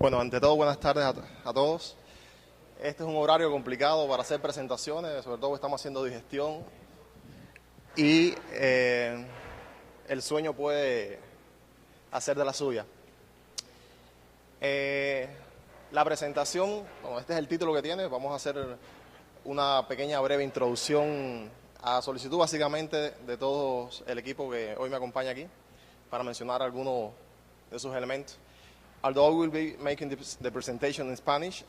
Bueno, ante todo, buenas tardes a todos. Este es un horario complicado para hacer presentaciones, sobre todo estamos haciendo digestión y el sueño puede hacer de la suya. La presentación, bueno, este es el título que tiene, vamos a hacer una pequeña breve introducción a solicitud básicamente de todo el equipo que hoy me acompaña aquí para mencionar algunos de sus elementos. Although I will be making the presentation in Spanish,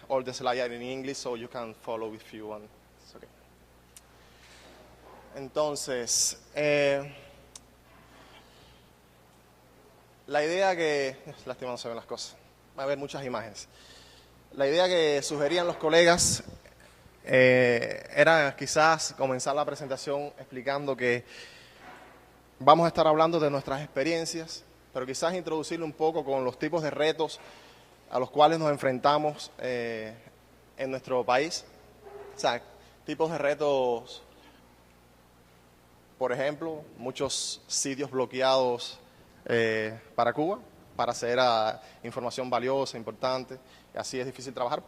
all the slides are in English, so you can follow if you want. It's okay. Entonces, la idea que... Lástima, no se ven las cosas. Va a haber muchas imágenes. La idea que sugerían los colegas era quizás comenzar la presentación explicando que vamos a estar hablando de nuestras experiencias, pero quizás introducirle un poco con los tipos de retos a los cuales nos enfrentamos en nuestro país. O sea, tipos de retos, por ejemplo, muchos sitios bloqueados para Cuba, para acceder a información valiosa, importante, y así es difícil trabajar.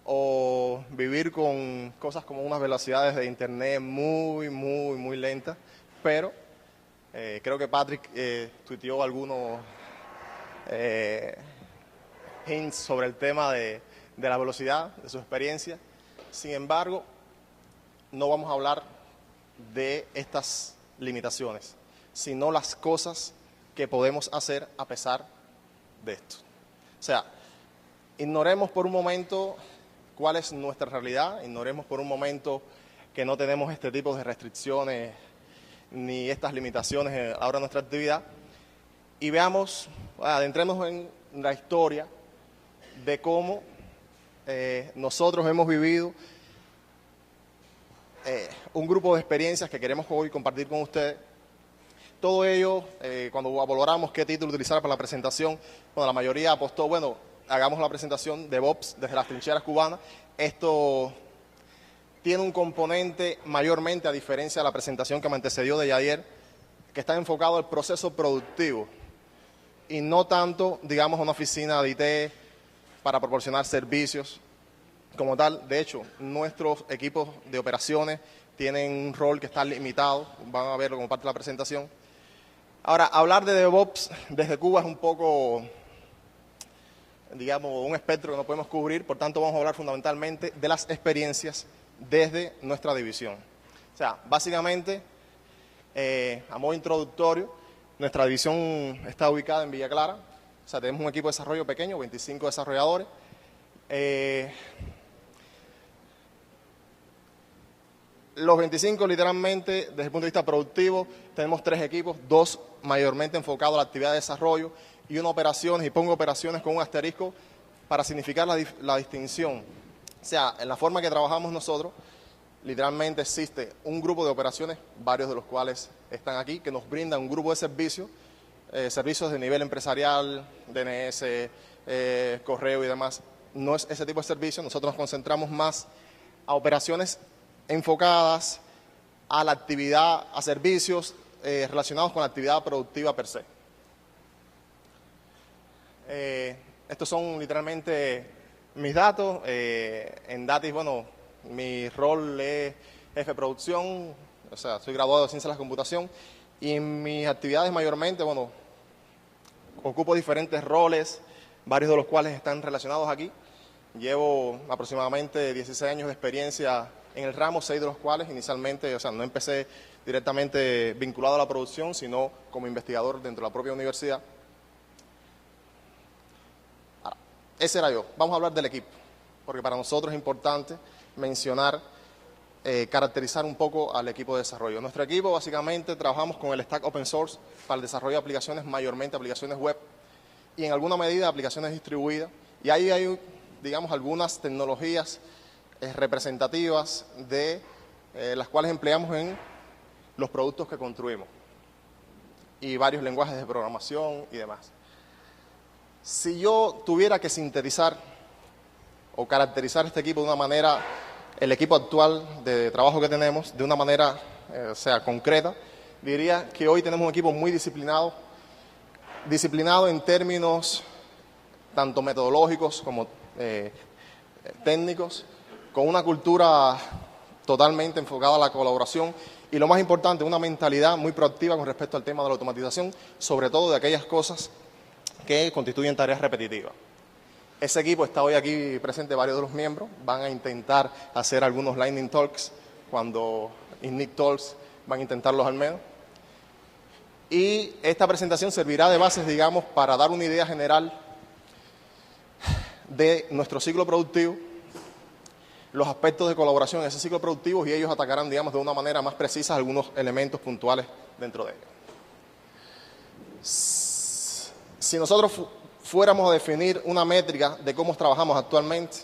O vivir con cosas como unas velocidades de internet muy lentas, pero creo que Patrick tuiteó algunos hints sobre el tema de la velocidad, de su experiencia. Sin embargo, no vamos a hablar de estas limitaciones, sino las cosas que podemos hacer a pesar de esto. O sea, ignoremos por un momento cuál es nuestra realidad, ignoremos por un momento que no tenemos este tipo de restricciones ni estas limitaciones ahora en nuestra actividad, y veamos, adentremos en la historia de cómo nosotros hemos vivido un grupo de experiencias que queremos hoy compartir con ustedes. Todo ello, cuando valoramos qué título utilizar para la presentación, bueno, la mayoría apostó, bueno, hagamos la presentación de DevOps desde las trincheras cubanas. Esto tiene un componente mayormente, a diferencia de la presentación que me antecedió de ayer, que está enfocado al proceso productivo y no tanto, digamos, una oficina de IT para proporcionar servicios como tal. De hecho, nuestros equipos de operaciones tienen un rol que está limitado, van a verlo como parte de la presentación. Ahora, hablar de DevOps desde Cuba es un poco, digamos, un espectro que no podemos cubrir, por tanto vamos a hablar fundamentalmente de las experiencias desde nuestra división. O sea, básicamente, a modo introductorio, nuestra división está ubicada en Villa Clara. O sea, tenemos un equipo de desarrollo pequeño, 25 desarrolladores. Los 25 literalmente, desde el punto de vista productivo, tenemos 3 equipos, 2 mayormente enfocados a la actividad de desarrollo y 1 operaciones, y pongo operaciones con un asterisco para significar la distinción. O sea, en la forma que trabajamos nosotros, literalmente existe un grupo de operaciones, varios de los cuales están aquí, que nos brindan un grupo de servicios, servicios de nivel empresarial, DNS, correo y demás. No es ese tipo de servicios, nosotros nos concentramos más a operaciones enfocadas a la actividad, a servicios relacionados con la actividad productiva per se. Estos son literalmente mis datos. En Datis, bueno, mi rol es jefe de producción, o sea, soy graduado de Ciencias de la Computación, y en mis actividades mayormente, bueno, ocupo diferentes roles, varios de los cuales están relacionados aquí. Llevo aproximadamente 16 años de experiencia en el ramo, 6 de los cuales inicialmente, o sea, no empecé directamente vinculado a la producción, sino como investigador dentro de la propia universidad. Ahora, ese era yo. Vamos a hablar del equipo, porque para nosotros es importante mencionar, caracterizar un poco al equipo de desarrollo. Nuestro equipo básicamente trabajamos con el stack open source para el desarrollo de aplicaciones, mayormente aplicaciones web y en alguna medida aplicaciones distribuidas. Y ahí hay, digamos, algunas tecnologías representativas de las cuales empleamos en los productos que construimos y varios lenguajes de programación y demás. Si yo tuviera que sintetizar o caracterizar este equipo de una manera, el equipo actual de trabajo que tenemos, de una manera o sea, concreta, diría que hoy tenemos un equipo muy disciplinado en términos tanto metodológicos como técnicos, con una cultura totalmente enfocada a la colaboración y, lo más importante, una mentalidad muy proactiva con respecto al tema de la automatización, sobre todo de aquellas cosas que constituyen tareas repetitivas. Ese equipo está hoy aquí presente, varios de los miembros, van a intentar hacer algunos Lightning Talks, cuando Ignite Talks van a intentarlos al menos. Y esta presentación servirá de bases, digamos, para dar una idea general de nuestro ciclo productivo, los aspectos de colaboración en ese ciclo productivo, y ellos atacarán, digamos, de una manera más precisa algunos elementos puntuales dentro de ello. Si nosotros fuéramos a definir una métrica de cómo trabajamos actualmente,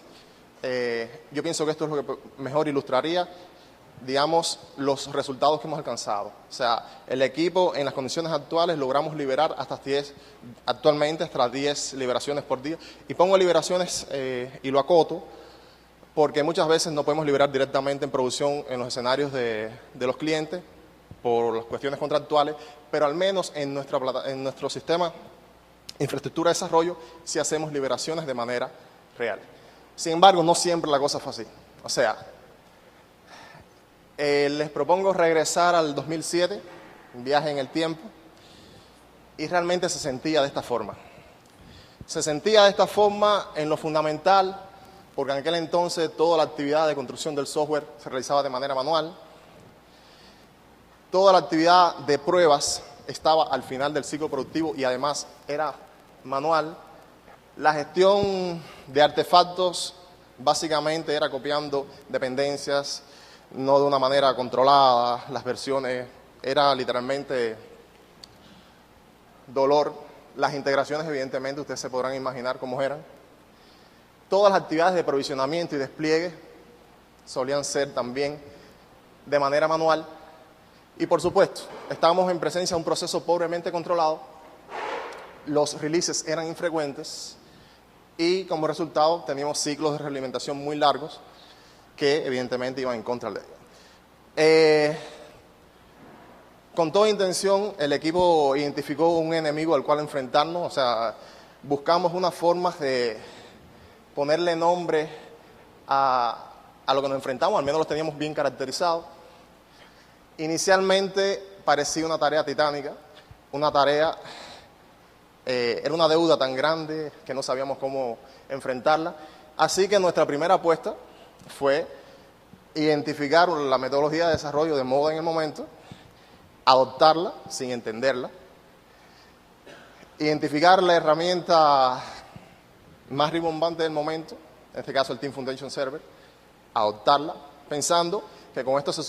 yo pienso que esto es lo que mejor ilustraría, digamos, los resultados que hemos alcanzado. O sea, el equipo en las condiciones actuales logramos liberar actualmente hasta 10 liberaciones por día. Y pongo liberaciones y lo acoto, porque muchas veces no podemos liberar directamente en producción en los escenarios de los clientes por las cuestiones contractuales, pero al menos en nuestro sistema infraestructura de desarrollo sí hacemos liberaciones de manera real. Sin embargo, no siempre la cosa fue así. O sea, les propongo regresar al 2007, un viaje en el tiempo, y realmente se sentía de esta forma. Se sentía de esta forma en lo fundamental, porque en aquel entonces toda la actividad de construcción del software se realizaba de manera manual. Toda la actividad de pruebas estaba al final del ciclo productivo y además era manual. La gestión de artefactos básicamente era copiando dependencias, no de una manera controlada. Las versiones era literalmente dolor. Las integraciones, evidentemente, ustedes se podrán imaginar cómo eran. Todas las actividades de provisionamiento y despliegue solían ser también de manera manual. Y por supuesto, estábamos en presencia de un proceso pobremente controlado. Los releases eran infrecuentes y como resultado teníamos ciclos de realimentación muy largos que evidentemente iban en contra de ello. Con toda intención, el equipo identificó un enemigo al cual enfrentarnos. O sea, buscamos unas formas de ponerle nombre a lo que nos enfrentamos, al menos los teníamos bien caracterizados. Inicialmente parecía una tarea titánica, una tarea, era una deuda tan grande que no sabíamos cómo enfrentarla. Así que nuestra primera apuesta fue identificar la metodología de desarrollo de moda en el momento, adoptarla sin entenderla, identificar la herramienta más rimbombante del momento, en este caso el Team Foundation Server, adoptarla, pensando que con esto se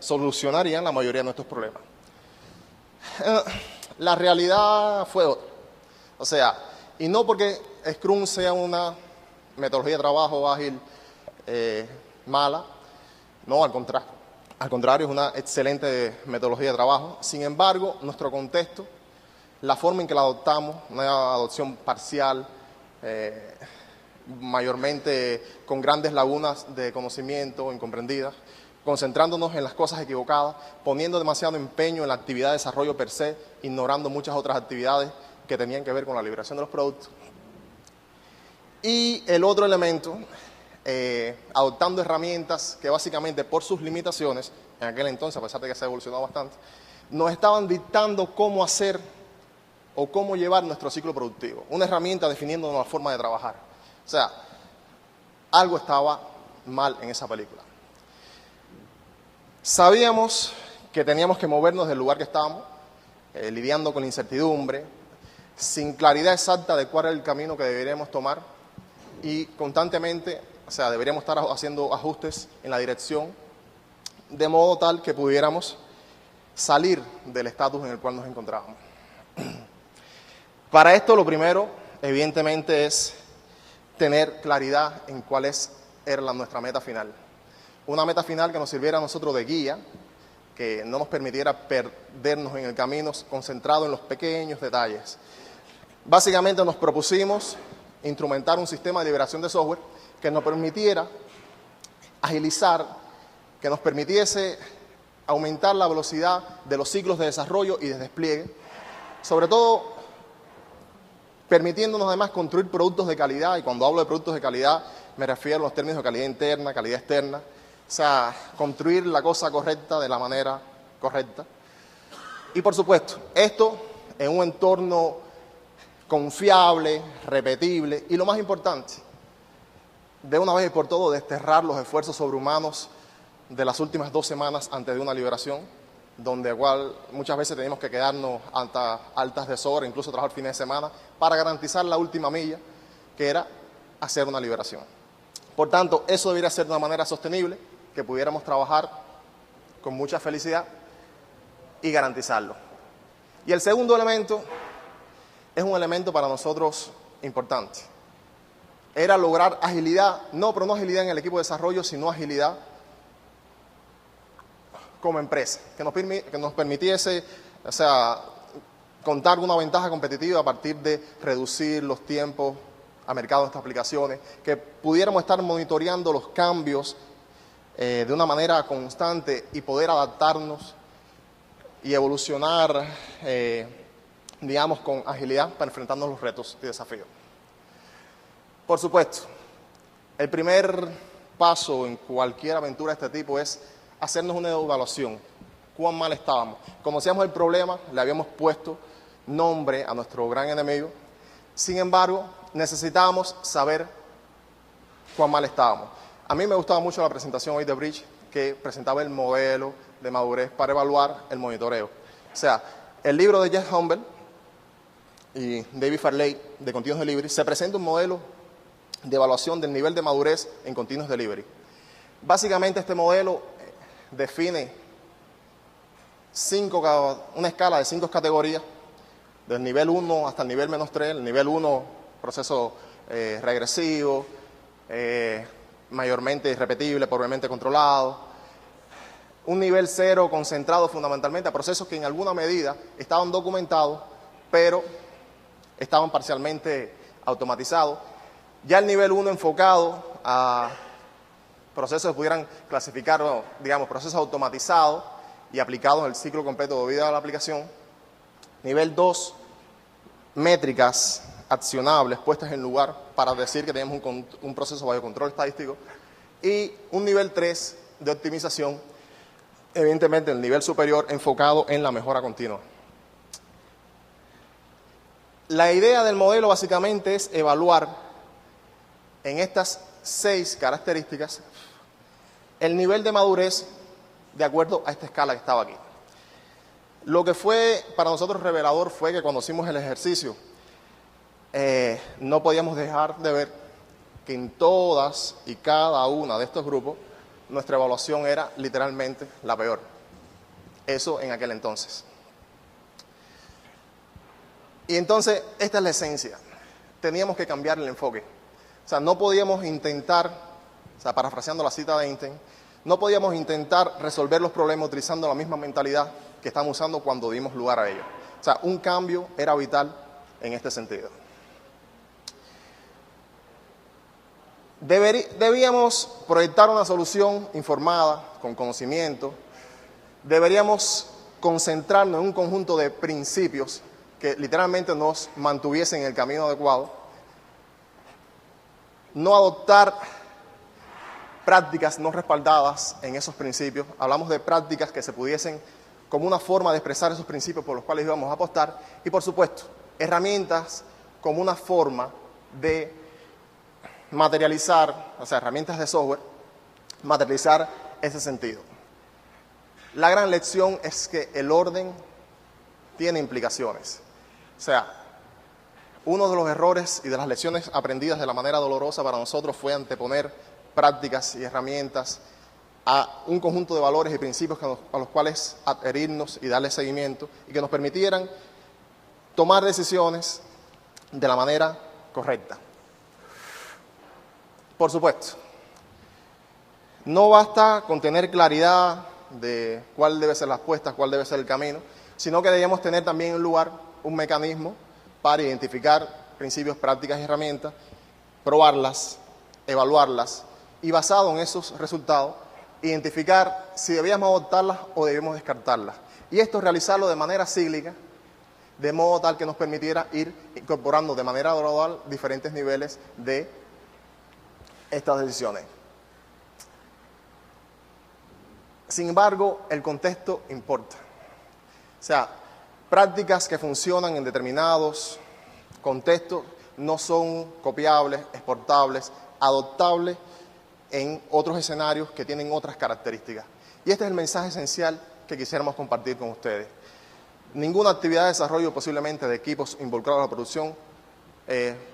solucionarían la mayoría de nuestros problemas. La realidad fue otra. O sea, y no porque Scrum sea una metodología de trabajo ágil mala, no, al contrario. Al contrario, es una excelente metodología de trabajo. Sin embargo, nuestro contexto, la forma en que la adoptamos, una adopción parcial, mayormente con grandes lagunas de conocimiento incomprendidas, concentrándonos en las cosas equivocadas, poniendo demasiado empeño en la actividad de desarrollo per se, ignorando muchas otras actividades que tenían que ver con la liberación de los productos. Y el otro elemento, adoptando herramientas que básicamente por sus limitaciones, en aquel entonces, a pesar de que se ha evolucionado bastante, nos estaban dictando cómo hacer o cómo llevar nuestro ciclo productivo. Una herramienta definiendo una forma de trabajar. O sea, algo estaba mal en esa película. Sabíamos que teníamos que movernos del lugar que estábamos, lidiando con la incertidumbre, sin claridad exacta de cuál era el camino que deberíamos tomar y constantemente, o sea, deberíamos estar haciendo ajustes en la dirección de modo tal que pudiéramos salir del estatus en el cual nos encontrábamos. Para esto lo primero, evidentemente, es tener claridad en cuál era nuestra meta final. Una meta final que nos sirviera a nosotros de guía, que no nos permitiera perdernos en el camino, concentrado en los pequeños detalles. Básicamente nos propusimos instrumentar un sistema de liberación de software que nos permitiera agilizar, que nos permitiese aumentar la velocidad de los ciclos de desarrollo y de despliegue, sobre todo permitiéndonos además construir productos de calidad, y cuando hablo de productos de calidad me refiero a los términos de calidad interna, calidad externa, o sea, construir la cosa correcta de la manera correcta. Y por supuesto, esto en un entorno confiable, repetible y lo más importante, de una vez y por todo, desterrar los esfuerzos sobrehumanos de las últimas 2 semanas antes de una liberación, donde igual muchas veces tenemos que quedarnos hasta altas de horas, incluso trabajar fines de semana, para garantizar la última milla, que era hacer una liberación. Por tanto, eso debería ser de una manera sostenible, que pudiéramos trabajar con mucha felicidad y garantizarlo. Y el segundo elemento es un elemento para nosotros importante. Era lograr agilidad, pero no agilidad en el equipo de desarrollo, sino agilidad como empresa, que nos permitiese, o sea, contar con una ventaja competitiva a partir de reducir los tiempos a mercado de estas aplicaciones, que pudiéramos estar monitoreando los cambios de una manera constante y poder adaptarnos y evolucionar, digamos, con agilidad para enfrentarnos a los retos y desafíos. Por supuesto, el primer paso en cualquier aventura de este tipo es hacernos una evaluación. ¿Cuán mal estábamos? Conocíamos el problema, le habíamos puesto nombre a nuestro gran enemigo. Sin embargo, necesitábamos saber cuán mal estábamos. A mí me gustaba mucho la presentación hoy de Bridge, que presentaba el modelo de madurez para evaluar el monitoreo. O sea, el libro de Jeff Humble y David Farley de Continuous Delivery se presenta un modelo de evaluación del nivel de madurez en Continuous Delivery. Básicamente este modelo define una escala de 5 categorías, del nivel 1 hasta el nivel -3. El nivel 1, proceso regresivo, mayormente irrepetible, probablemente controlado. Un nivel 0 concentrado fundamentalmente a procesos que en alguna medida estaban documentados, pero estaban parcialmente automatizados. Ya el nivel 1 enfocado a procesos que pudieran clasificar, digamos, procesos automatizados y aplicados en el ciclo completo de vida de la aplicación. Nivel 2, métricas accionables puestas en lugar para decir que tenemos un proceso bajo control estadístico. Y un nivel 3 de optimización, evidentemente el nivel superior enfocado en la mejora continua. La idea del modelo básicamente es evaluar en estas 6 características el nivel de madurez de acuerdo a esta escala que estaba aquí. Lo que fue para nosotros revelador fue que cuando hicimos el ejercicio no podíamos dejar de ver que en todas y cada una de estos grupos nuestra evaluación era literalmente la peor. Eso en aquel entonces. Y entonces esta es la esencia. Teníamos que cambiar el enfoque. O sea, no podíamos intentar, o sea, parafraseando la cita de Einstein, no podíamos intentar resolver los problemas utilizando la misma mentalidad que estamos usando cuando dimos lugar a ellos. O sea, un cambio era vital en este sentido. Debíamos proyectar una solución informada, con conocimiento. Deberíamos concentrarnos en un conjunto de principios que literalmente nos mantuviesen en el camino adecuado. No adoptar prácticas no respaldadas en esos principios. Hablamos de prácticas que se pudiesen como una forma de expresar esos principios por los cuales íbamos a apostar. Y por supuesto, herramientas como una forma de materializar, o sea, herramientas de software, materializar ese sentido. La gran lección es que el orden tiene implicaciones. O sea, uno de los errores y de las lecciones aprendidas de la manera dolorosa para nosotros fue anteponer prácticas y herramientas a un conjunto de valores y principios a los cuales adherirnos y darle seguimiento y que nos permitieran tomar decisiones de la manera correcta. Por supuesto, no basta con tener claridad de cuál debe ser la apuesta, cuál debe ser el camino, sino que debemos tener también en lugar un mecanismo para identificar principios, prácticas y herramientas, probarlas, evaluarlas y basado en esos resultados, identificar si debíamos adoptarlas o debíamos descartarlas. Y esto realizarlo de manera cíclica de modo tal que nos permitiera ir incorporando de manera gradual diferentes niveles de estas decisiones. Sin embargo, el contexto importa. O sea, prácticas que funcionan en determinados contextos no son copiables, exportables, adoptables en otros escenarios que tienen otras características. Y este es el mensaje esencial que quisiéramos compartir con ustedes. Ninguna actividad de desarrollo posiblemente de equipos involucrados en la producción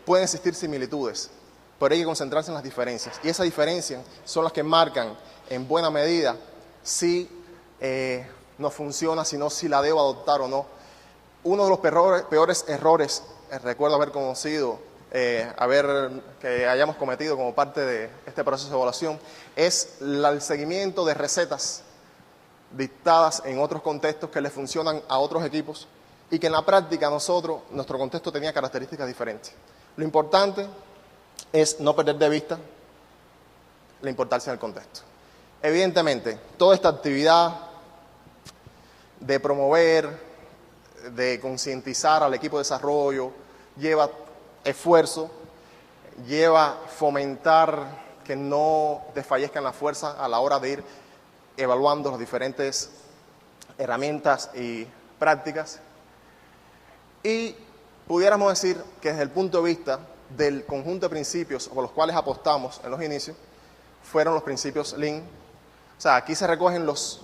pueden existir similitudes, pero hay que concentrarse en las diferencias. Y esas diferencias son las que marcan en buena medida si no funciona, si la debo adoptar o no. Uno de los peores errores, recuerdo haber conocido, que hayamos cometido como parte de este proceso de evaluación, es el seguimiento de recetas dictadas en otros contextos que le funcionan a otros equipos y que en la práctica nuestro contexto tenía características diferentes. Lo importante es no perder de vista la importancia del contexto. Evidentemente, toda esta actividad de promover, de concientizar al equipo de desarrollo, lleva esfuerzo, lleva fomentar que no desfallezcan las fuerzas a la hora de ir evaluando las diferentes herramientas y prácticas. Y pudiéramos decir que desde el punto de vista del conjunto de principios por los cuales apostamos en los inicios, fueron los principios Lean. O sea, aquí se recogen los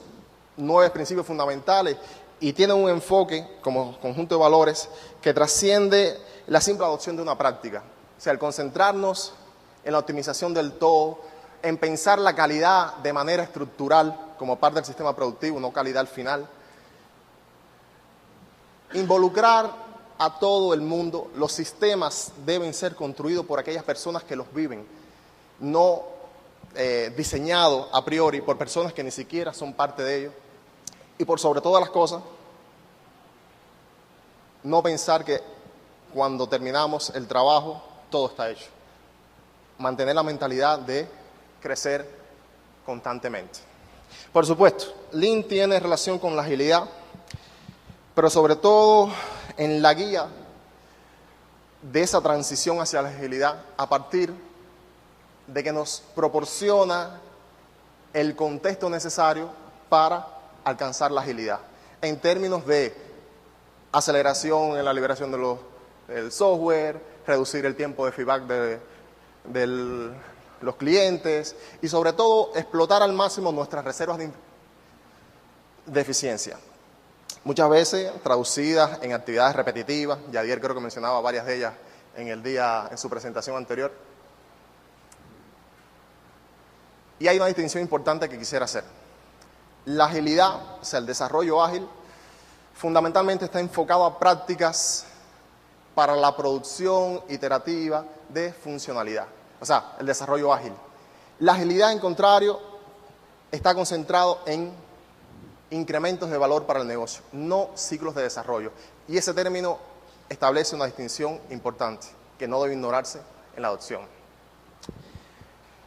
9 principios fundamentales y tienen un enfoque como conjunto de valores que trasciende la simple adopción de una práctica. O sea, el concentrarnos en la optimización del todo, en pensar la calidad de manera estructural como parte del sistema productivo, no calidad al final. Involucrar a todo el mundo. Los sistemas deben ser construidos por aquellas personas que los viven, no diseñados a priori por personas que ni siquiera son parte de ellos. Y por sobre todas las cosas, no pensar que cuando terminamos el trabajo todo está hecho. Mantener la mentalidad de crecer constantemente. Por supuesto, Lean tiene relación con la agilidad, pero sobre todo en la guía de esa transición hacia la agilidad a partir de que nos proporciona el contexto necesario para alcanzar la agilidad en términos de aceleración en la liberación del software, reducir el tiempo de feedback de los clientes y sobre todo explotar al máximo nuestras reservas de eficiencia. Muchas veces traducidas en actividades repetitivas, Yadier creo que mencionaba varias de ellas en su presentación anterior. Y hay una distinción importante que quisiera hacer. La agilidad, o sea, el desarrollo ágil, fundamentalmente está enfocado a prácticas para la producción iterativa de funcionalidad. O sea, el desarrollo ágil. La agilidad, en contrario, está concentrado en incrementos de valor para el negocio, no ciclos de desarrollo. Y ese término establece una distinción importante que no debe ignorarse en la adopción.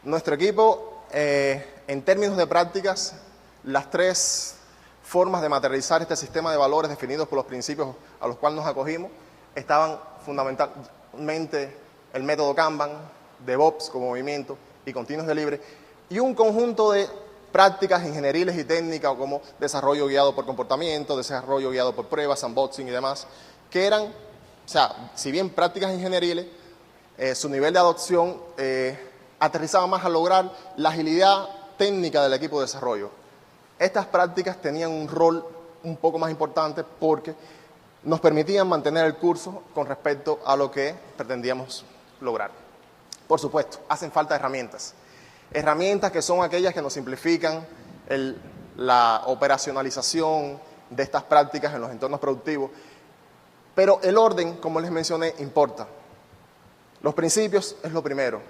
Nuestro equipo, en términos de prácticas, las 3 formas de materializar este sistema de valores definidos por los principios a los cuales nos acogimos estaban fundamentalmente el método Kanban, DevOps como movimiento y continuous delivery, y un conjunto de prácticas ingenieriles y técnicas como desarrollo guiado por comportamiento, desarrollo guiado por pruebas, sandboxing y demás, que eran, o sea, si bien prácticas ingenieriles, su nivel de adopción aterrizaba más a lograr la agilidad técnica del equipo de desarrollo. Estas prácticas tenían un rol un poco más importante porque nos permitían mantener el curso con respecto a lo que pretendíamos lograr. Por supuesto, hacen falta herramientas. Herramientas que son aquellas que nos simplifican la operacionalización de estas prácticas en los entornos productivos. Pero el orden, como les mencioné, importa. Los principios es lo primero.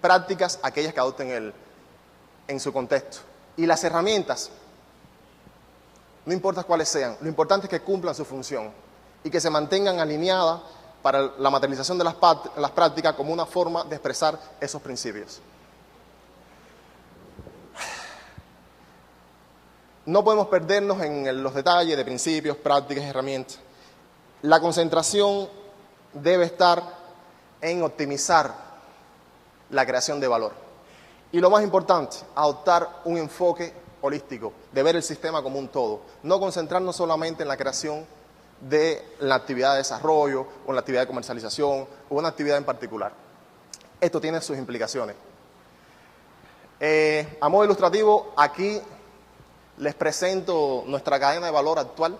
Prácticas, aquellas que adopten en su contexto. Y las herramientas, no importa cuáles sean, lo importante es que cumplan su función y que se mantengan alineadas para la materialización de las prácticas como una forma de expresar esos principios. No podemos perdernos en los detalles de principios, prácticas y herramientas. La concentración debe estar en optimizar la creación de valor. Y lo más importante, adoptar un enfoque holístico, de ver el sistema como un todo. No concentrarnos solamente en la creación de la actividad de desarrollo o en la actividad de comercialización o una actividad en particular. Esto tiene sus implicaciones. A modo ilustrativo, aquí les presento nuestra cadena de valor actual,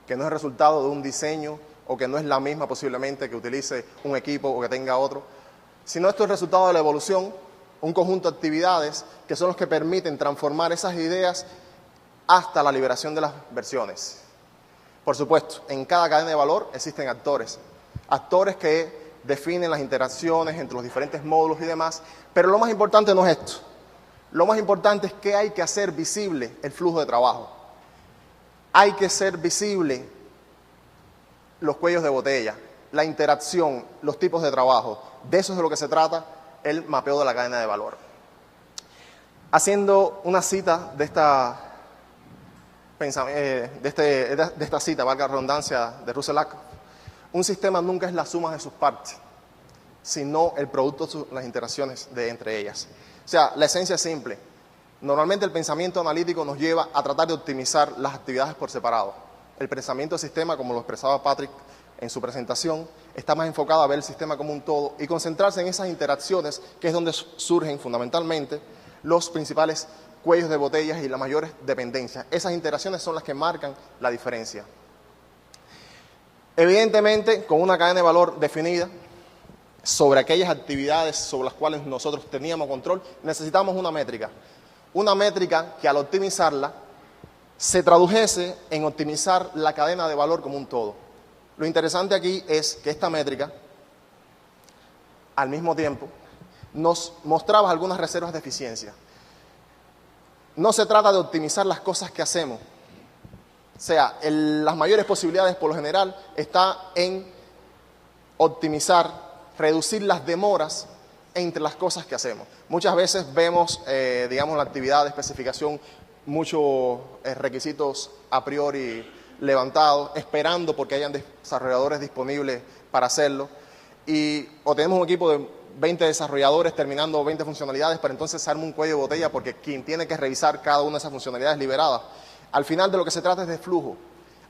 que no es el resultado de un diseño o que no es la misma posiblemente que utilice un equipo o que tenga otro, sino esto es el resultado de la evolución, un conjunto de actividades que son los que permiten transformar esas ideas hasta la liberación de las versiones. Por supuesto, en cada cadena de valor existen actores que definen las interacciones entre los diferentes módulos y demás, pero lo más importante no es esto. Lo más importante es que hay que hacer visible el flujo de trabajo. Hay que ser visible los cuellos de botella, la interacción, los tipos de trabajo. De eso es de lo que se trata el mapeo de la cadena de valor. Haciendo una cita de esta cita, valga la redundancia, de Russell Ackoff, un sistema nunca es la suma de sus partes, sino el producto de las interacciones entre ellas. O sea, la esencia es simple. Normalmente el pensamiento analítico nos lleva a tratar de optimizar las actividades por separado. El pensamiento de sistema, como lo expresaba Patrick en su presentación, está más enfocado a ver el sistema como un todo y concentrarse en esas interacciones, que es donde surgen fundamentalmente los principales cuellos de botellas y las mayores dependencias. Esas interacciones son las que marcan la diferencia. Evidentemente, con una cadena de valor definida sobre aquellas actividades sobre las cuales nosotros teníamos control, necesitamos una métrica que al optimizarla se tradujese en optimizar la cadena de valor como un todo. Lo interesante aquí es que esta métrica, al mismo tiempo, nos mostraba algunas reservas de eficiencia. No se trata de optimizar las cosas que hacemos. O sea, las mayores posibilidades por lo general está en optimizar, reducir las demoras entre las cosas que hacemos. Muchas veces vemos, digamos, la actividad de especificación, muchos requisitos a priori levantados, esperando porque hayan desarrolladores disponibles para hacerlo. O tenemos un equipo de 20 desarrolladores terminando 20 funcionalidades, pero entonces se arma un cuello de botella porque quien tiene que revisar cada una de esas funcionalidades liberadas. Al final de lo que se trata es de flujo.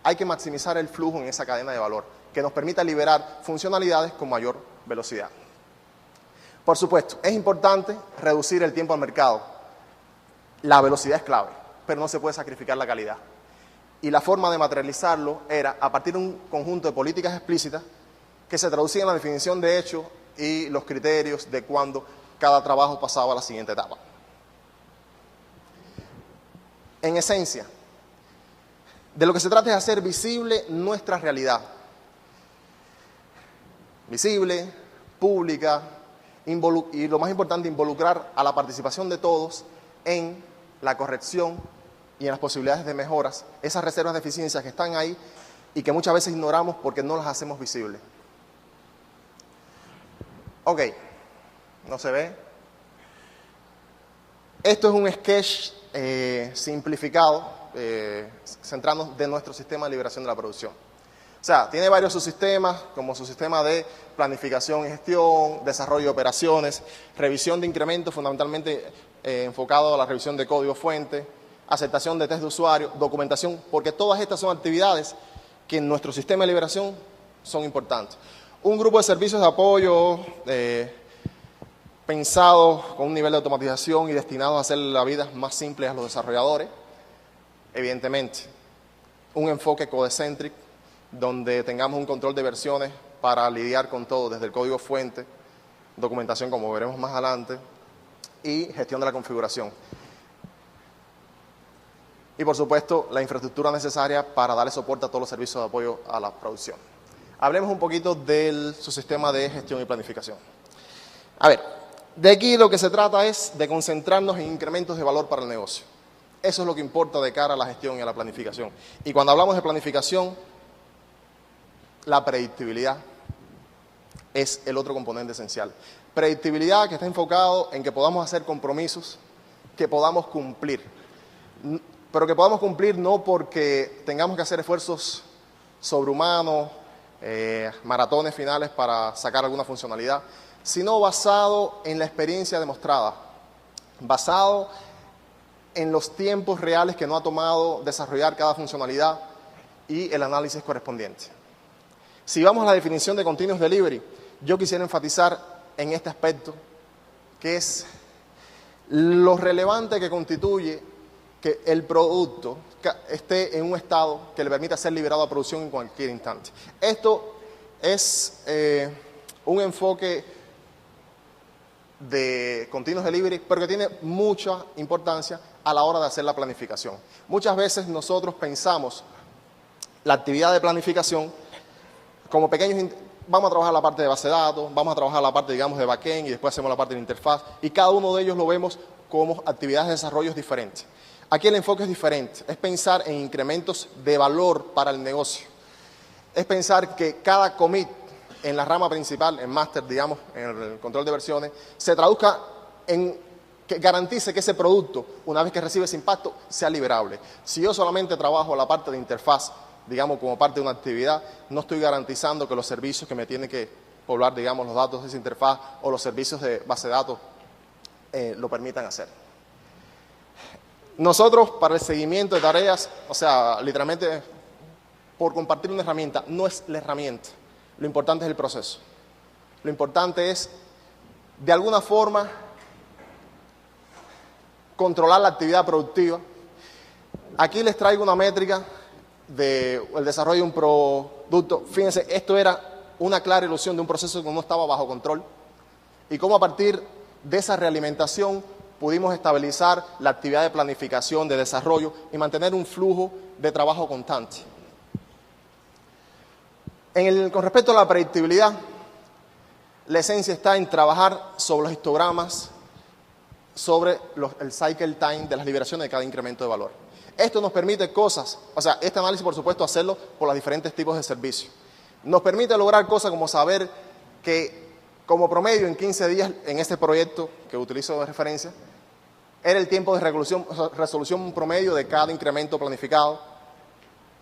Hay que maximizar el flujo en esa cadena de valor, que nos permita liberar funcionalidades con mayor velocidad. Por supuesto, es importante reducir el tiempo al mercado. La velocidad es clave, pero no se puede sacrificar la calidad. Y la forma de materializarlo era a partir de un conjunto de políticas explícitas que se traducían en la definición de hechos y los criterios de cuándo cada trabajo pasaba a la siguiente etapa. En esencia, de lo que se trata es hacer visible nuestra realidad. Visible, pública, y lo más importante, involucrar a la participación de todos en la corrección y en las posibilidades de mejoras, esas reservas de eficiencia que están ahí y que muchas veces ignoramos porque no las hacemos visibles. Ok, ¿no se ve? Esto es un sketch simplificado, centrándonos de nuestro sistema de liberación de la producción. O sea, tiene varios subsistemas, como su sistema de planificación y gestión, desarrollo de operaciones, revisión de incrementos, fundamentalmente enfocado a la revisión de código fuente, aceptación de test de usuario, documentación, porque todas estas son actividades que en nuestro sistema de liberación son importantes. Un grupo de servicios de apoyo pensados con un nivel de automatización y destinados a hacer la vida más simple a los desarrolladores. Evidentemente, un enfoque code-centric, donde tengamos un control de versiones para lidiar con todo, desde el código fuente, documentación, como veremos más adelante, y gestión de la configuración. Y, por supuesto, la infraestructura necesaria para darle soporte a todos los servicios de apoyo a la producción. Hablemos un poquito del subsistema de gestión y planificación. A ver, de aquí lo que se trata es de concentrarnos en incrementos de valor para el negocio. Eso es lo que importa de cara a la gestión y a la planificación. Y cuando hablamos de planificación, la predictibilidad es el otro componente esencial. Predictibilidad que está enfocado en que podamos hacer compromisos, que podamos cumplir. Pero que podamos cumplir no porque tengamos que hacer esfuerzos sobrehumanos maratones finales para sacar alguna funcionalidad, sino basado en la experiencia demostrada, basado en los tiempos reales que nos ha tomado desarrollar cada funcionalidad y el análisis correspondiente. Si vamos a la definición de Continuous Delivery, yo quisiera enfatizar en este aspecto, que es lo relevante que constituye que el producto esté en un estado que le permita ser liberado a producción en cualquier instante. Esto es un enfoque de Continuous Delivery, pero que tiene mucha importancia a la hora de hacer la planificación. Muchas veces nosotros pensamos la actividad de planificación como pequeños, vamos a trabajar la parte de base de datos, vamos a trabajar la parte, digamos, de backend y después hacemos la parte de interfaz, y cada uno de ellos lo vemos como actividades de desarrollo diferentes. Aquí el enfoque es diferente, es pensar en incrementos de valor para el negocio, es pensar que cada commit en la rama principal, en master, digamos, en el control de versiones, se traduzca en que garantice que ese producto, una vez que recibe ese impacto, sea liberable. Si yo solamente trabajo la parte de interfaz, digamos, como parte de una actividad, no estoy garantizando que los servicios que me tienen que poblar, digamos, los datos de esa interfaz o los servicios de base de datos lo permitan hacer. Nosotros, para el seguimiento de tareas, o sea, literalmente, por compartir una herramienta, no es la herramienta. Lo importante es el proceso. Lo importante es, de alguna forma, controlar la actividad productiva. Aquí les traigo una métrica del desarrollo de un producto. Fíjense, esto era una clara ilusión de un proceso que no estaba bajo control y cómo a partir de esa realimentación pudimos estabilizar la actividad de planificación, de desarrollo y mantener un flujo de trabajo constante. Con respecto a la predictibilidad, la esencia está en trabajar sobre los histogramas, sobre el cycle time de las liberaciones de cada incremento de valor. Esto nos permite cosas, o sea, este análisis, por supuesto, hacerlo por los diferentes tipos de servicios. Nos permite lograr cosas como saber que, como promedio, en 15 días, en este proyecto que utilizo de referencia, era el tiempo de resolución promedio de cada incremento planificado,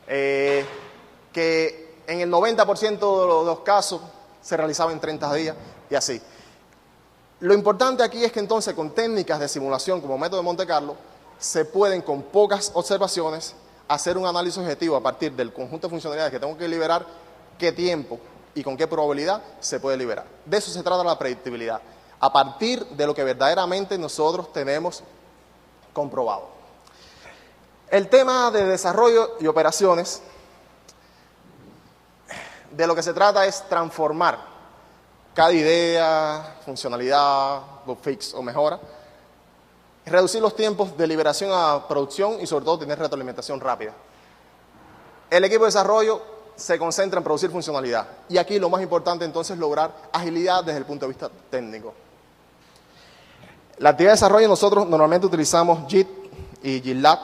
que en el 90% de los casos se realizaba en 30 días y así. Lo importante aquí es que entonces con técnicas de simulación como método de Monte Carlo se pueden con pocas observaciones hacer un análisis objetivo a partir del conjunto de funcionalidades que tengo que liberar, qué tiempo y con qué probabilidad se puede liberar. De eso se trata la predictibilidad, a partir de lo que verdaderamente nosotros tenemos comprobado. El tema de desarrollo y operaciones, de lo que se trata es transformar cada idea, funcionalidad, bug fix o mejora, reducir los tiempos de liberación a producción y sobre todo tener retroalimentación rápida. El equipo de desarrollo se concentra en producir funcionalidad y aquí lo más importante entonces es lograr agilidad desde el punto de vista técnico. La actividad de desarrollo nosotros normalmente utilizamos JIT y GitLab,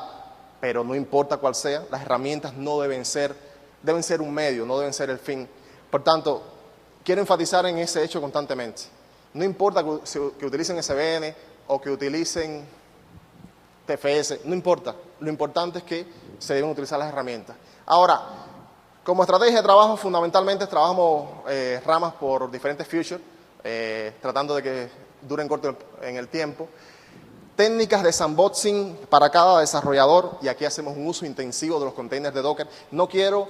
pero no importa cuál sea, las herramientas no deben ser un medio, no deben ser el fin. Por tanto, quiero enfatizar en ese hecho constantemente. No importa que utilicen SVN o que utilicen TFS, no importa. Lo importante es que se deben utilizar las herramientas. Ahora, como estrategia de trabajo, fundamentalmente trabajamos ramas por diferentes features, tratando de que duren corto en el tiempo. Técnicas de sandboxing para cada desarrollador, y aquí hacemos un uso intensivo de los containers de Docker. No quiero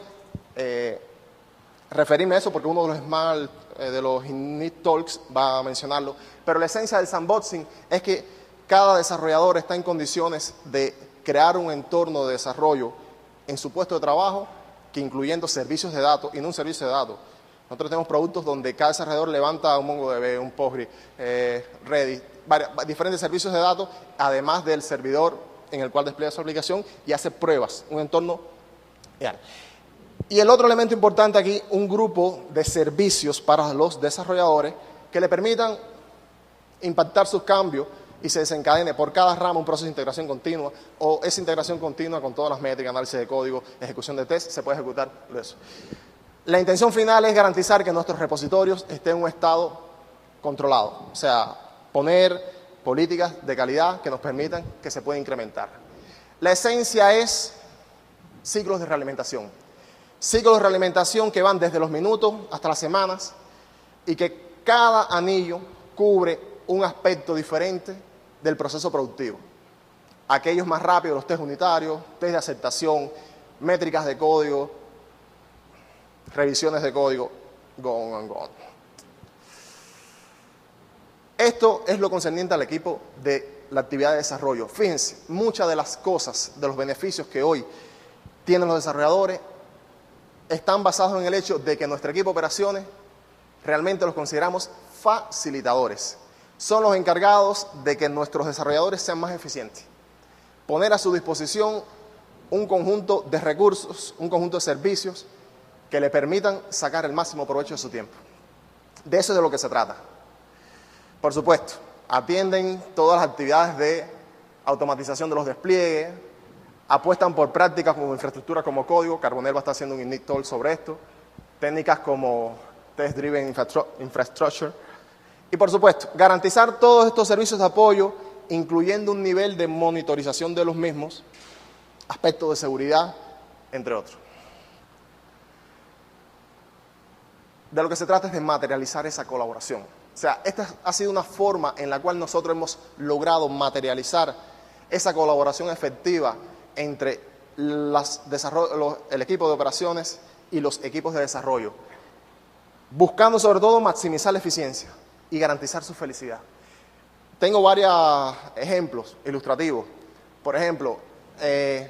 referirme a eso porque uno de los SMART, de los Init Talks va a mencionarlo, pero la esencia del sandboxing es que cada desarrollador está en condiciones de crear un entorno de desarrollo en su puesto de trabajo que incluyendo servicios de datos y no un servicio de datos. Nosotros tenemos productos donde cada desarrollador levanta un MongoDB, un Postgre, Redis, diferentes servicios de datos, además del servidor en el cual despliega su aplicación y hace pruebas, un entorno real. Y el otro elemento importante aquí, un grupo de servicios para los desarrolladores que le permitan impactar sus cambios y se desencadene por cada rama un proceso de integración continua o esa integración continua con todas las métricas, análisis de código, ejecución de test, se puede ejecutar eso. La intención final es garantizar que nuestros repositorios estén en un estado controlado, o sea, poner políticas de calidad que nos permitan que se pueda incrementar. La esencia es ciclos de realimentación. Ciclos de realimentación que van desde los minutos hasta las semanas y que cada anillo cubre un aspecto diferente del proceso productivo. Aquellos más rápidos, los test unitarios, test de aceptación, métricas de código, revisiones de código, go on. Esto es lo concerniente al equipo de la actividad de desarrollo. Fíjense, muchas de las cosas, de los beneficios que hoy tienen los desarrolladores, están basados en el hecho de que nuestro equipo de operaciones realmente los consideramos facilitadores. Son los encargados de que nuestros desarrolladores sean más eficientes. Poner a su disposición un conjunto de recursos, un conjunto de servicios que le permitan sacar el máximo provecho de su tiempo. De eso es de lo que se trata. Por supuesto, atienden todas las actividades de automatización de los despliegues, apuestan por prácticas como infraestructura como código. Carbonell va a estar haciendo un Ignite Talk sobre esto. Técnicas como Test Driven Infrastructure. Y por supuesto, garantizar todos estos servicios de apoyo, incluyendo un nivel de monitorización de los mismos, aspectos de seguridad, entre otros. De lo que se trata es de materializar esa colaboración. O sea, esta ha sido una forma en la cual nosotros hemos logrado materializar esa colaboración efectiva entre el equipo de operaciones y los equipos de desarrollo, buscando sobre todo maximizar la eficiencia y garantizar su felicidad. Tengo varios ejemplos ilustrativos. Por ejemplo,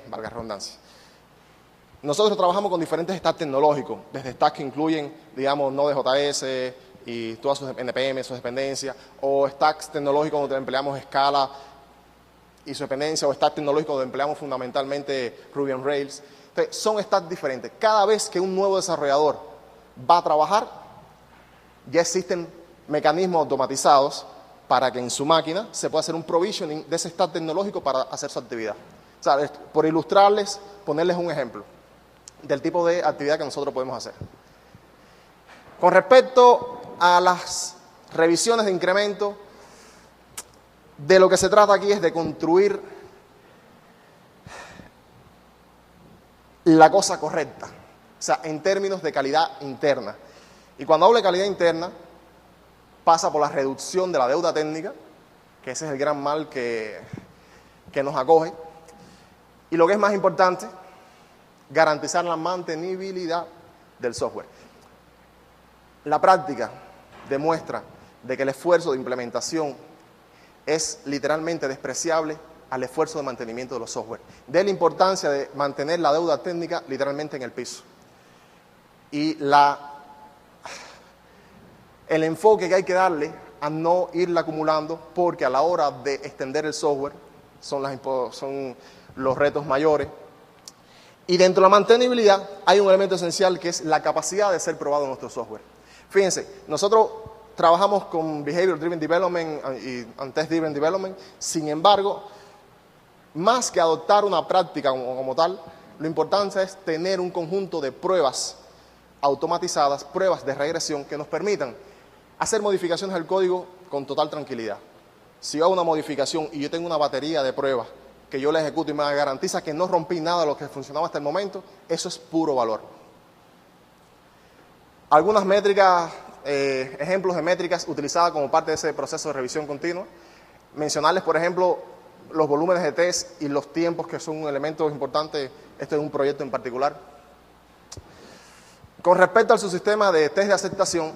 valga la redundancia, nosotros trabajamos con diferentes stacks tecnológicos, desde stacks que incluyen, digamos, Node.js y todas sus NPM, sus dependencias, o stacks tecnológicos donde empleamos Scala y su dependencia, o stacks tecnológicos donde empleamos fundamentalmente Ruby on Rails. Entonces, son stacks diferentes. Cada vez que un nuevo desarrollador va a trabajar, ya existen mecanismos automatizados para que en su máquina se pueda hacer un provisioning de ese stack tecnológico para hacer su actividad. O sea, por ilustrarles, ponerles un ejemplo del tipo de actividad que nosotros podemos hacer. Con respecto a las revisiones de incremento, de lo que se trata aquí es de construir la cosa correcta, o sea, en términos de calidad interna. Y cuando hablo de calidad interna, pasa por la reducción de la deuda técnica, que ese es el gran mal que nos acoge. Y lo que es más importante, garantizar la mantenibilidad del software. La práctica demuestra de que el esfuerzo de implementación es literalmente despreciable al esfuerzo de mantenimiento de los software. De la importancia de mantener la deuda técnica literalmente en el piso. Y el enfoque que hay que darle a no irla acumulando, porque a la hora de extender el software son los retos mayores. Y dentro de la mantenibilidad hay un elemento esencial que es la capacidad de ser probado en nuestro software. Fíjense, nosotros trabajamos con Behavior Driven Development y Test Driven Development. Sin embargo, más que adoptar una práctica como tal, lo importante es tener un conjunto de pruebas automatizadas, pruebas de regresión que nos permitan hacer modificaciones al código con total tranquilidad. Si yo hago una modificación y yo tengo una batería de pruebas que yo la ejecuto y me garantiza que no rompí nada de lo que funcionaba hasta el momento, eso es puro valor. Algunas métricas, ejemplos de métricas utilizadas como parte de ese proceso de revisión continua. Mencionarles, por ejemplo, los volúmenes de test y los tiempos, que son un elemento importante. Este es un proyecto en particular. Con respecto al subsistema de test de aceptación,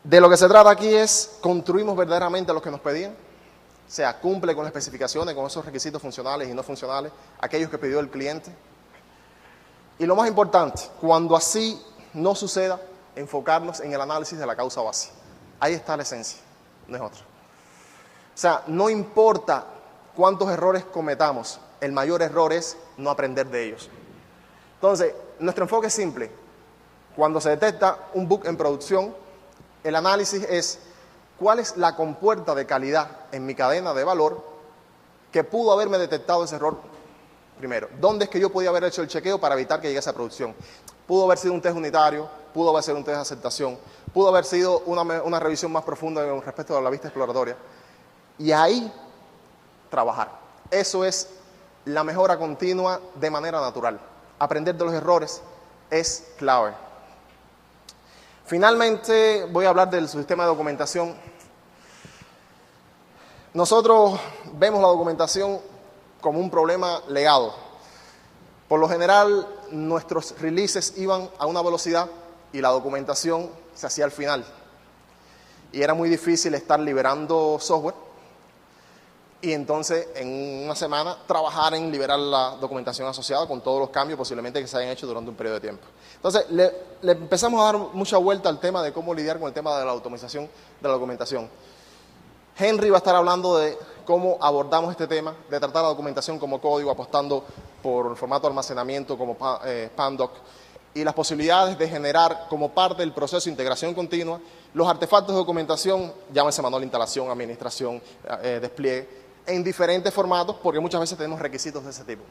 de lo que se trata aquí es, construimos verdaderamente lo que nos pedían. O sea, cumple con las especificaciones, con esos requisitos funcionales y no funcionales, aquellos que pidió el cliente. Y lo más importante, cuando así no suceda, enfocarnos en el análisis de la causa base. Ahí está la esencia, no es otra. O sea, no importa cuántos errores cometamos, el mayor error es no aprender de ellos. Entonces, nuestro enfoque es simple. Cuando se detecta un bug en producción, el análisis es cuál es la compuerta de calidad en mi cadena de valor que pudo haberme detectado ese error primero. ¿Dónde es que yo podía haber hecho el chequeo para evitar que llegase a producción? Pudo haber sido un test unitario, pudo haber sido un test de aceptación, pudo haber sido una revisión más profunda con respecto a la vista exploratoria. Y ahí trabajar. Eso es la mejora continua de manera natural. aprender de los errores es clave. Finalmente, voy a hablar del sistema de documentación. Nosotros vemos la documentación como un problema legado. Por lo general, nuestros releases iban a una velocidad y la documentación se hacía al final. Y era muy difícil estar liberando software y entonces en una semana trabajar en liberar la documentación asociada con todos los cambios posiblemente que se hayan hecho durante un periodo de tiempo. Entonces le empezamos a dar mucha vuelta al tema de cómo lidiar con el tema de la automatización de la documentación. Henry va a estar hablando de cómo abordamos este tema, de tratar la documentación como código, apostando por el formato de almacenamiento como Pandoc, y las posibilidades de generar como parte del proceso de integración continua los artefactos de documentación, llámese manual de instalación, administración, despliegue, en diferentes formatos, porque muchas veces tenemos requisitos de ese tipo.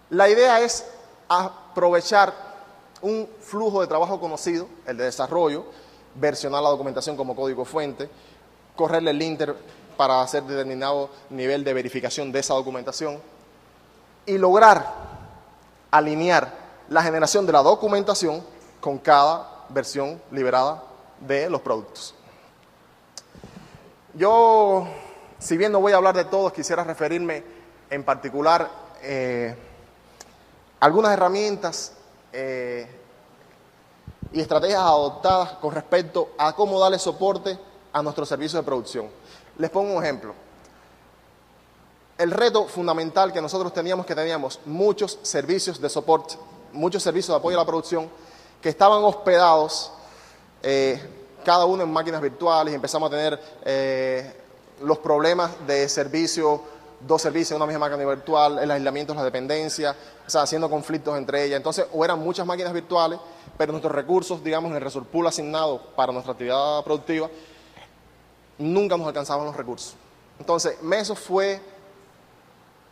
La idea es aprovechar un flujo de trabajo conocido, el de desarrollo, versionar la documentación como código fuente, correrle el linter para hacer determinado nivel de verificación de esa documentación y lograr alinear la generación de la documentación con cada versión liberada de los productos. Yo, si bien no voy a hablar de todos, quisiera referirme en particular a algunas herramientas y estrategias adoptadas con respecto a cómo darle soporte a nuestros servicios de producción. Les pongo un ejemplo. El reto fundamental que nosotros teníamos muchos servicios de soporte, muchos servicios de apoyo a la producción que estaban hospedados cada uno en máquinas virtuales, y empezamos a tener los problemas de servicio, dos servicios en una misma máquina virtual, el aislamiento, la dependencia, o sea, haciendo conflictos entre ellas. Entonces, o eran muchas máquinas virtuales, pero nuestros recursos, digamos, en el resource pool asignado para nuestra actividad productiva, nunca nos alcanzaban los recursos. Entonces, Meso fue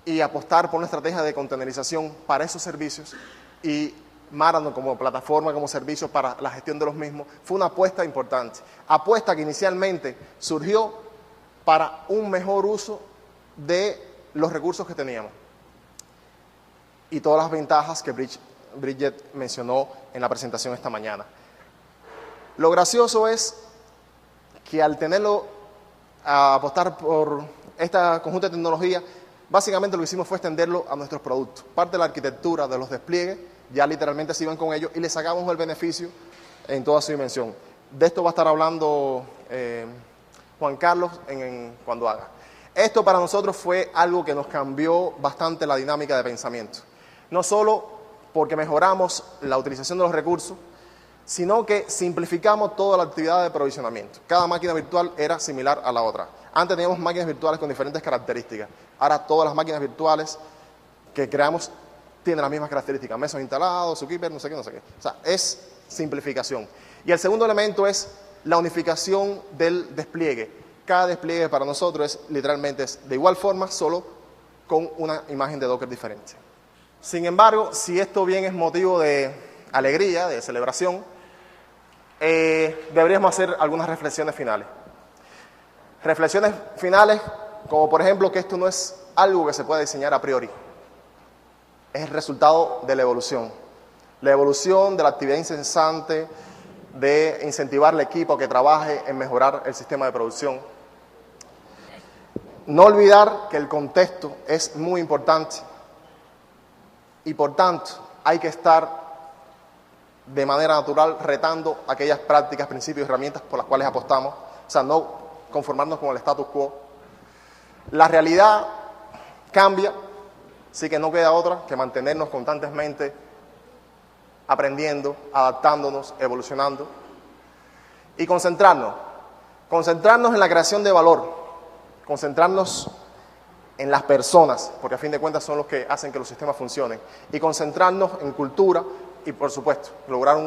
y apostar por una estrategia de containerización para esos servicios, y Marathon como plataforma, como servicio para la gestión de los mismos, fue una apuesta importante. Apuesta que inicialmente surgió para un mejor uso de los recursos que teníamos y todas las ventajas que Bridget mencionó en la presentación esta mañana. Lo gracioso es que al a apostar por esta conjunto de tecnología, básicamente lo que hicimos fue extenderlo a nuestros productos. Parte de la arquitectura de los despliegues ya literalmente se iban con ellos y le sacamos el beneficio en toda su dimensión. De esto va a estar hablando Juan Carlos cuando haga. Esto para nosotros fue algo que nos cambió bastante la dinámica de pensamiento. No solo porque mejoramos la utilización de los recursos, sino que simplificamos toda la actividad de provisionamiento. Cada máquina virtual era similar a la otra. Antes teníamos máquinas virtuales con diferentes características. Ahora todas las máquinas virtuales que creamos tienen las mismas características. Mesos instalados, Zookeeper, no sé qué, no sé qué. O sea, es simplificación. Y el segundo elemento es la unificación del despliegue. Cada despliegue para nosotros literalmente es de igual forma, solo con una imagen de Docker diferente. Sin embargo, si esto bien es motivo de alegría, de celebración, deberíamos hacer algunas reflexiones finales. Reflexiones finales como por ejemplo que esto no es algo que se pueda diseñar a priori. Es el resultado de la evolución. La evolución de la actividad incesante de incentivar al equipo a que trabaje en mejorar el sistema de producción. No olvidar que el contexto es muy importante y por tanto hay que estar de manera natural retando aquellas prácticas, principios y herramientas por las cuales apostamos. O sea, no conformarnos con el status quo. La realidad cambia, así que no queda otra que mantenernos constantemente aprendiendo, adaptándonos, evolucionando y concentrarnos en la creación de valor, concentrarnos en las personas, porque a fin de cuentas son los que hacen que los sistemas funcionen, y concentrarnos en cultura y, por supuesto, lograr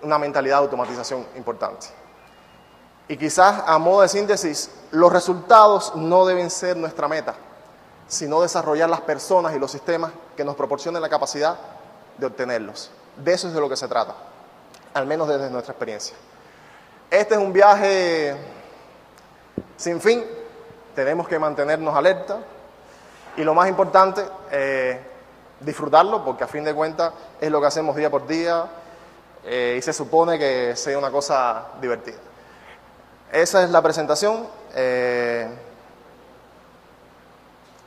una mentalidad de automatización importante. Y quizás, a modo de síntesis, los resultados no deben ser nuestra meta, sino desarrollar las personas y los sistemas que nos proporcionen la capacidad de obtenerlos. De eso es de lo que se trata, al menos desde nuestra experiencia. Este es un viaje sin fin, tenemos que mantenernos alerta, Y lo más importante, disfrutarlo, porque a fin de cuentas es lo que hacemos día por día y se supone que sea una cosa divertida. Esa es la presentación.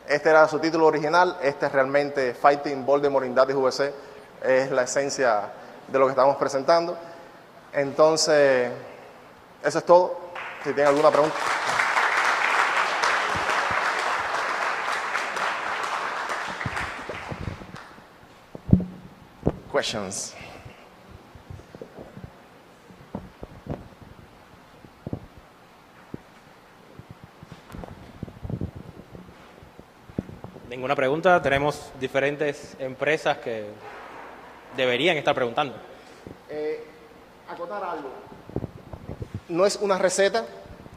Este era su título original, este es realmente Fighting Voldemort in Daddy's VC, es la esencia de lo que estamos presentando. Entonces, eso es todo. Si tienen alguna pregunta. Questions. Ninguna pregunta. Tenemos diferentes empresas que deberían estar preguntando. Acotar algo. No es una receta,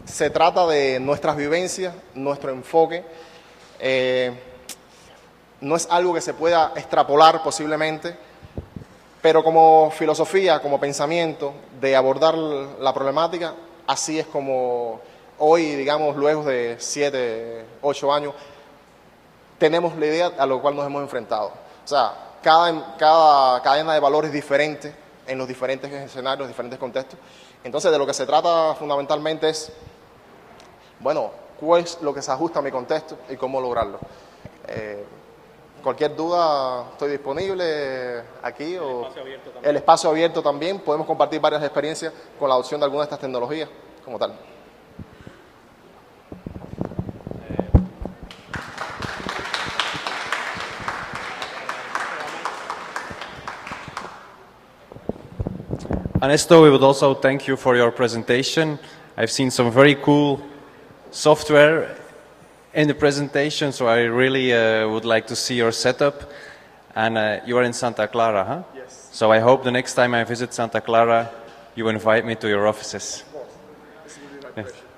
se trata de nuestras vivencias, nuestro enfoque. No es algo que se pueda extrapolar posiblemente, pero como filosofía, como pensamiento de abordar la problemática, así es como hoy, digamos, luego de 7, 8 años, tenemos la idea a lo cual nos hemos enfrentado. O sea, cada cadena de valores diferente en los diferentes escenarios, diferentes contextos. Entonces, de lo que se trata fundamentalmente es, bueno, cuál es lo que se ajusta a mi contexto y cómo lograrlo. Cualquier duda, estoy disponible aquí. El espacio abierto también. Podemos compartir varias experiencias con la adopción de alguna de estas tecnologías como tal. Ernesto, we would also thank you for your presentation. I've seen some very cool software in the presentation, so I really would like to see your setup. And you are in Santa Clara, huh? Yes. So I hope the next time I visit Santa Clara, you invite me to your offices. Of course. This will be my pleasure.